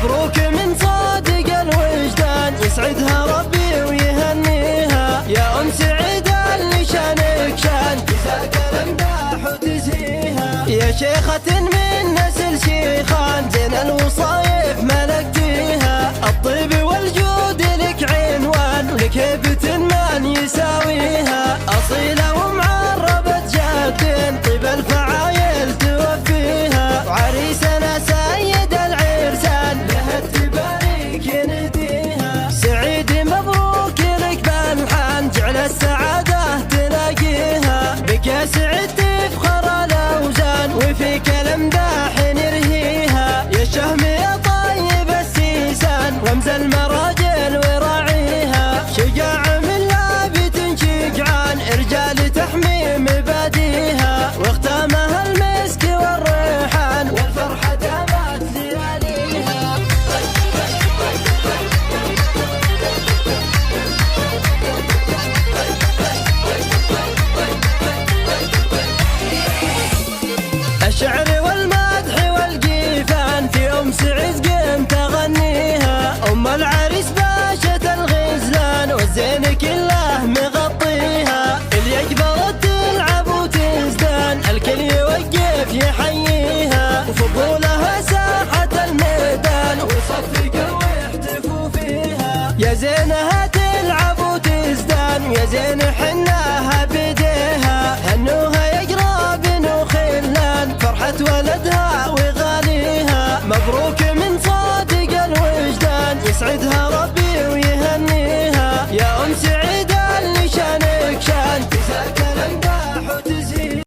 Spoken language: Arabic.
مبروك من صادق الوجدان، يسعدها ربي ويهنيها يا أم سعيدة اللي شانك شان، جزاك الأمداح وتزهيها يا شيخة من نسل شيخان، زين الوصايف ملكتيها، الطيب والجود لك عنوان، ولك هيبة من يساويها، أصيلة ومعربة جدين، طيب الفعايل توفيها، وعريسنا سيد العرسان لها التبارك ينديها، سعيد مبروك لك بالحان، جعل السعادة تلاقيها، بك يا سعيد تفخر الأوزان، وفيك الأمداح نرهيها، يا الشهم يا طيب السيسان، رمز المراجل وراعيها، شجاع من لابت شجعان، رجال تحمي مباديها، واختامها المسك والريحان، والفرحة دامت لياليها. الشعر والمدح والجيفان في أم سعيد قمت أغنيها، أم العريس باشة الغزلان، والزين كله مغطيها، اللي يقبل تلعب وتزدان، الكل يوقف يحييها، وفضولها ساحة الميدان، ويصفق ويحتفوا فيها، يا زينها تلعب وتزدان، يا زين حناها بديها، هنوها يقرب وخلان، فرحة ولدها